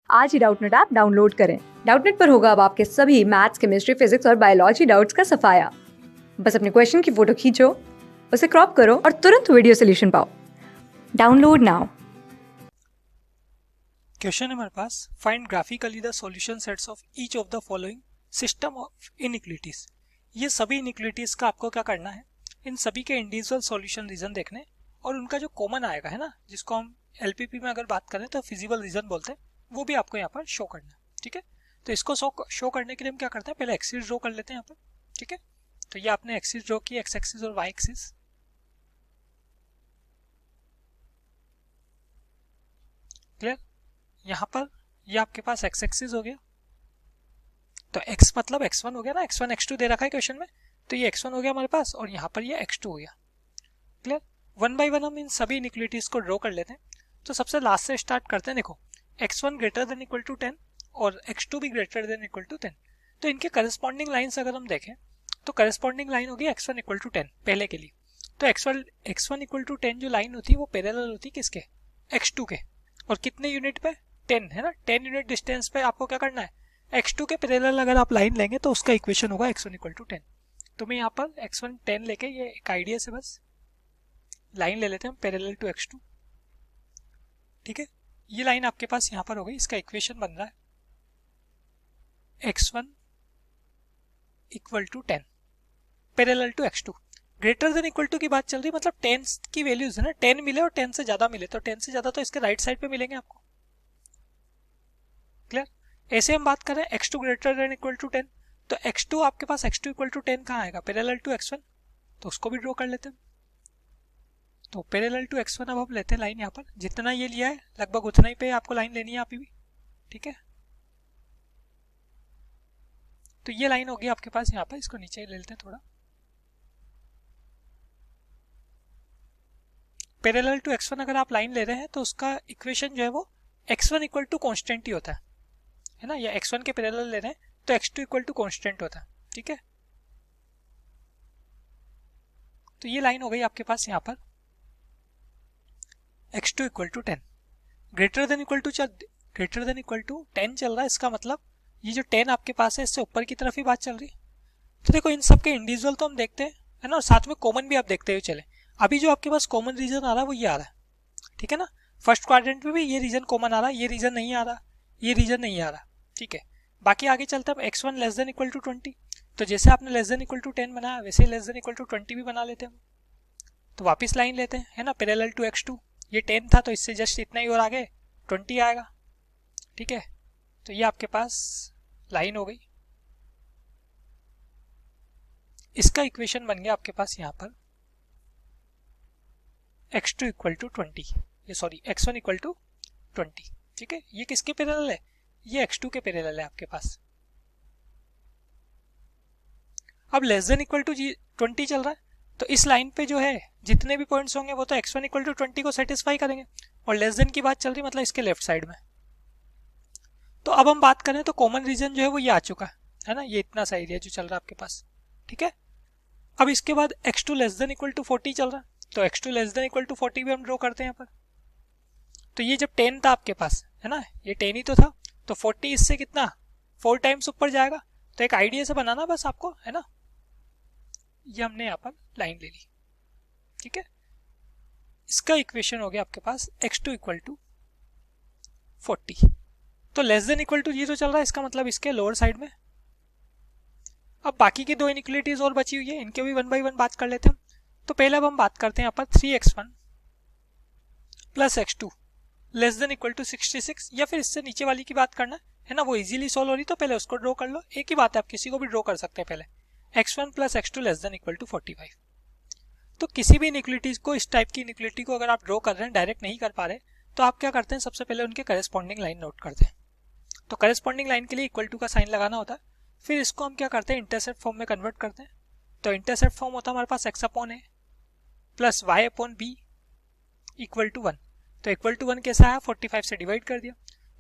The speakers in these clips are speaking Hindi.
आज ही डाउटनेट ऐप डाउनलोड करें। डाउटनेट पर होगा अब आपके सभी मैथ्स, केमिस्ट्री, फिजिक्स और बायोलॉजी डाउट्स का सफाया। बस अपने क्वेश्चन की फोटो खींचो, उसे क्रॉप करो और तुरंत वीडियो सोल्यूशन पाओ। Download now. क्वेश्चन है हमारे पास, find graphically the solution sets of each of the following system of inequalities. ये सभी इनइक्वालिटीज का आपको क्या करना है, इन सभी के इंडिविजुअल सॉल्यूशन रीजन देखने और उनका जो कॉमन आएगा है ना, जिसको हम एलपीपी में अगर बात करें तो फिजिबल रीजन बोलते हैं, वो भी आपको यहाँ पर शो करना है। ठीक है, तो इसको शो करने के लिए हम क्या करते हैं, पहले एक्सिस ड्रॉ कर लेते हैं यहाँ पर। ठीक है, तो ये आपने एक्सिस ड्रॉ की, एक्स एक्सिस और वाई एक्सिस। क्लियर, यहाँ पर ये आपके पास एक्स एक्सिस हो गया, तो x मतलब x1 हो गया ना, x1 x2 दे रखा है क्वेश्चन में, तो ये x1 हो गया हमारे पास और यहाँ पर ये x2 हो गया। क्लियर, वन बाय वन हम इन सभी इनइक्वालिटीज को ड्रॉ कर लेते हैं। तो सबसे लास्ट से स्टार्ट करते हैं। देखो, x1 greater than equal to 10 और x2 भी ग्रेटर देन इक्वल टू 10, तो इनके करस्पॉन्डिंग लाइन्स अगर हम देखें तो करस्पॉन्डिंग लाइन होगी x1 इक्वल टू 10 पहले के लिए। तो x1 इक्वल टू 10 जो लाइन होती है वो पैरेलल होती है किसके, x2 के। और कितने यूनिट पे, 10 है ना, 10 यूनिट डिस्टेंस पे आपको क्या करना है, x2 के पैरेलल अगर आप लाइन लेंगे तो उसका इक्वेशन होगा x1 इक्वल टू 10। तो मैं यहाँ पर x1 10 लेके, ये एक आइडिया से बस लाइन ले लेते हैं पैरेलल टू x2। ठीक है, ये लाइन आपके पास यहाँ पर हो गई, इसका इक्वेशन बन रहा है x1 equal to 10 parallel to x2। Greater than equal to की बात चल रही है, मतलब 10 की वैल्यूज है ना, 10 मिले और 10 से ज्यादा मिले, तो 10 से ज्यादा तो इसके राइट साइड पे मिलेंगे आपको। क्लियर, ऐसे हम बात कर रहे हैं x2 greater than equal to 10, तो x2 आपके पास x2 इक्वल टू 10 कहाँ आएगा, पैरेलल टू x1, तो उसको भी ड्रॉ कर लेते हैं। तो पैरेलल टू x1 अब हम लेते हैं लाइन यहाँ पर, जितना ये लिया है लगभग उतना ही पे आपको लाइन लेनी है यहाँ पे भी। ठीक है, तो ये लाइन होगी आपके पास यहाँ पर, इसको नीचे ले लेते हैं थोड़ा। पैरेलल टू x1 अगर आप लाइन ले रहे हैं तो उसका इक्वेशन जो है वो x1 इक्वल टू कॉन्स्टेंट ही होता है ना, या x1 के पैरेलल ले रहे हैं तो x2 इक्वल टू कॉन्स्टेंट होता है। ठीक है, तो ये लाइन हो गई आपके पास यहाँ पर x2 equal to 10 greater than equal to 10 चल रहा है, इसका मतलब ये जो 10 आपके पास है इससे ऊपर की तरफ ही बात चल रही है। तो देखो, इन सब के इंडिविजुअल तो हम देखते हैं है ना, और साथ में कॉमन भी आप देखते हुए चले। अभी जो आपके पास कॉमन रीजन आ रहा है वो ये आ रहा है। ठीक है ना, फर्स्ट क्वाड्रेंट में भी ये रीजन कॉमन आ रहा है, ये रीजन नहीं आ रहा, ये रीजन नहीं आ रहा। ठीक है, बाकी आगे चलते हैं x1 less than equal to 20, तो जैसे आपने लेस देन इक्वल टू 10 बनाया वैसे लेस देन इक्वल टू 20 भी बना लेते हैं। तो वापस लाइन लेते हैं है ना, पैरेलल टू x2, ये 10 था तो इससे जस्ट इतना ही और आगे 20 आएगा। ठीक है, तो ये आपके पास लाइन हो गई, इसका इक्वेशन बन गया आपके पास यहाँ पर x2 इक्वल टू 20, ये सॉरी x1 इक्वल टू 20। ठीक है, ये किसके पैरेलल है, ये x2 के पैरेलल है आपके पास। अब लेस देन इक्वल टू 20 चल रहा है, तो इस लाइन पे जो है जितने भी पॉइंट्स होंगे वो तो x1 इक्वल टू 20 को सेटिस्फाई करेंगे, और लेस देन की बात चल रही मतलब इसके लेफ्ट साइड में। तो अब हम बात करें तो कॉमन रीजन जो है वो ये आ चुका है ना, ये इतना सा एरिया जो चल रहा है आपके पास। ठीक है, अब इसके बाद x2 less than equal to 40 चल रहा है, तो x2 less than equal to 40 भी हम ड्रॉ करते हैं यहाँ पर। तो ये जब 10 था आपके पास है ना, ये 10 ही तो था, तो 40 इससे कितना 4 टाइम्स ऊपर जाएगा। तो एक आइडिया से बनाना बस आपको है ना, ये हमने यहाँ पर लाइन ले ली। ठीक है, इसका इक्वेशन हो गया आपके पास x2 इक्वल टू 40, तो लेस देन इक्वल टू 0 चल रहा है, इसका मतलब इसके लोअर साइड में। अब बाकी की दो इनइक्वालिटीज और बची हुई है, इनके भी वन बाय वन बात कर लेते हैं। तो पहले अब हम बात करते हैं यहाँ पर 3x1 plus x2 less than equal to 66, या फिर इससे नीचे वाली की बात करना है ना, वो इजीली सोल्व हो रही तो पहले उसको ड्रॉ कर लो। एक ही बात है, आप किसी को भी ड्रॉ कर सकते हैं। पहले x1 plus x2 less than equal to 45। तो किसी भी इनइक्वालिटीज को, इस टाइप की इनइक्वालिटी को अगर आप ड्रॉ कर रहे हैं, डायरेक्ट नहीं कर पा रहे, तो आप क्या करते हैं, सबसे पहले उनके करेस्पॉन्डिंग लाइन नोट करते हैं। तो करेस्पॉन्डिंग लाइन के लिए इक्वल टू का साइन लगाना होता है, फिर इसको हम क्या करते हैं, इंटरसेप्ट फॉर्म में कन्वर्ट करते हैं। तो इंटरसेप्ट फॉर्म होता है हमारे पास x upon a plus y upon b equal to 1। तो इक्वल टू 1 कैसा है, 45 से डिवाइड कर दिया,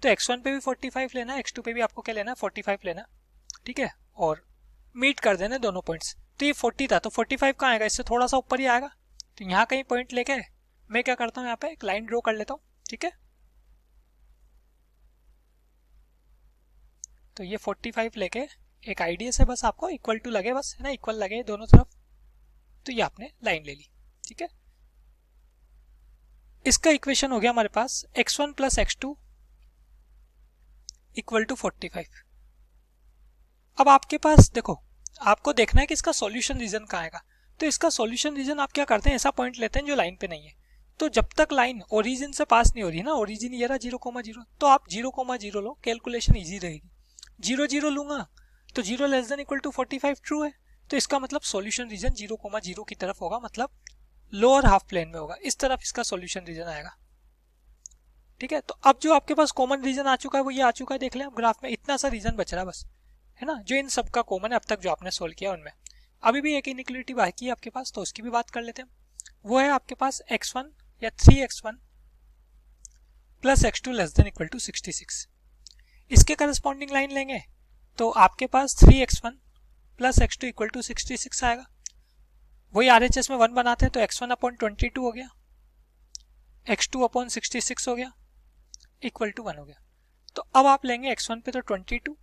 तो x1 पे भी 45 लेना है, x2 पे भी आपको क्या लेना है, 45 लेना। ठीक है, और मीट कर देना दोनों पॉइंट्स। तो ये 40 था तो 45 कहाँ आएगा, इससे थोड़ा सा ऊपर ही आएगा। तो यहाँ कहीं पॉइंट लेके मैं क्या करता हूँ, यहाँ पे एक लाइन ड्रॉ कर लेता हूँ। ठीक है, तो ये 45 लेके एक आइडिया से बस आपको इक्वल टू लगे, बस है ना, इक्वल लगे दोनों तरफ, तो ये आपने लाइन ले ली। ठीक है, इसका इक्वेशन हो गया हमारे पास x1 plus x2 equal to 45। अब आपके पास देखो, आपको देखना है कि इसका सॉल्यूशन रीजन कहाँ आएगा। तो इसका सॉल्यूशन रीजन आप क्या करते हैं, ऐसा पॉइंट लेते हैं जो लाइन पे नहीं है। तो जब तक लाइन ओरिजिन से पास नहीं हो रही ना, ओरिजिन ये रहा 0,0, तो आप 0,0 लो, कैलकुलेशन इजी रहेगी। 0 0 लूंगा तो 0 less than equal to 45 true है, तो इसका मतलब सॉल्यूशन रीजन 0,0 की तरफ होगा, मतलब लोअर हाफ प्लेन में होगा, इस तरफ इसका सॉल्यूशन रीजन आएगा। ठीक है, तो अब जो आपके पास कॉमन रीजन आ चुका है वो ये आ चुका है, देख लें आप ग्राफ में, इतना सा रीजन बच रहा है बस, है ना, जो इन सब का कॉमन है अब तक जो आपने सोल्व किया उनमें। अभी भी एक इनइक्वालिटी बाकी है आपके पास, तो उसकी भी बात कर लेते हैं। वो है आपके पास x1 या 3x1 plus x2 less than equal to 66। इसके करस्पॉन्डिंग लाइन लेंगे तो आपके पास 3x1 plus x2 equal to 66 आएगा। वही RHS में 1 बनाते हैं तो x1 अपॉन 22 हो गया, x2 अपॉन 66 हो गया, इक्वल टू 1 हो गया। तो अब आप लेंगे x1 पे तो 22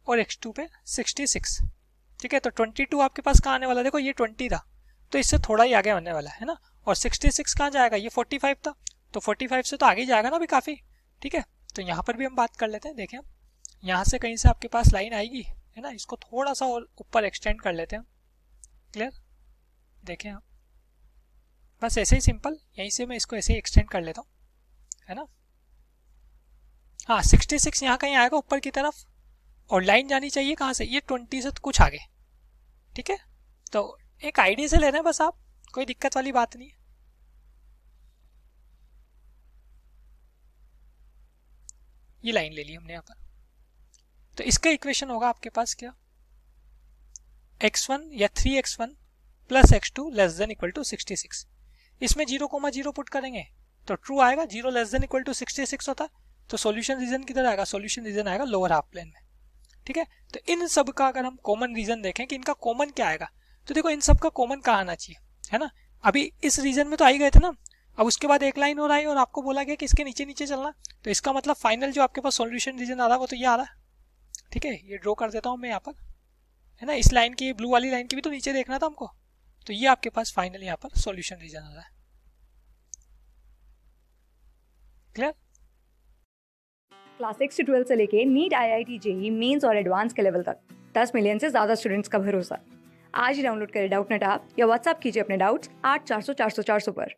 और x2 पे 66। ठीक है, तो 22 आपके पास कहाँ आने वाला, देखो ये 20 था तो इससे थोड़ा ही आगे आने वाला है ना, और 66 कहाँ जाएगा, ये 45 था तो 45 से तो आगे जाएगा ना अभी काफ़ी। ठीक है, तो यहाँ पर भी हम बात कर लेते हैं, देखें यहाँ से कहीं से आपके पास लाइन आएगी, है ना, इसको थोड़ा सा और ऊपर एक्सटेंड कर लेते हैं। क्लियर, देखें आप, बस ऐसे ही सिंपल, यहीं से मैं इसको ऐसे ही एक्सटेंड कर लेता हूँ, है ना। हाँ, 66 यहाँ कहीं आएगा ऊपर की तरफ, और लाइन जानी चाहिए कहाँ से, ये 20 से तो कुछ आगे। ठीक है, तो एक आइडिया से ले रहे हैं बस आप, कोई दिक्कत वाली बात नहीं है। ये लाइन ले ली हमने यहाँ पर, तो इसका इक्वेशन होगा आपके पास क्या, x1 या 3x1 plus x2 less than equal to 66। इसमें 0,0 पुट करेंगे तो ट्रू आएगा, 0 लेस देन इक्वल टू 66 होता है, तो सॉल्यूशन रीजन किधर आएगा, सॉल्यूशन रीजन आएगा लोअर हाफ प्लेन में। ठीक है, तो इन सब का अगर हम कॉमन रीजन देखें कि इनका कॉमन क्या आएगा, तो देखो इन सब का कॉमन कहाँ आना चाहिए, है ना। अभी इस रीजन में तो आ ही गए थे ना, अब उसके बाद एक लाइन और आई और आपको बोला गया कि इसके नीचे नीचे चलना, तो इसका मतलब फाइनल जो आपके पास सॉल्यूशन रीजन आ रहा है वो तो ये आ रहा है। ठीक है, ये ड्रॉ कर देता हूँ मैं यहाँ पर, है ना, इस लाइन की, ब्लू वाली लाइन की भी तो नीचे देखना था हमको, तो ये आपके पास फाइनल यहाँ पर सॉल्यूशन रीजन आ रहा है। क्लियर। क्लास 6 से 12 से लेके नीट, IIT, JEE मेंस और एडवांस के लेवल तक 10 मिलियन से ज़्यादा स्टूडेंट्स का भरोसा। आज ही डाउनलोड करें डाउटनेट ऐप या व्हाट्सएप कीजिए अपने डाउट्स 8400 400 400 पर।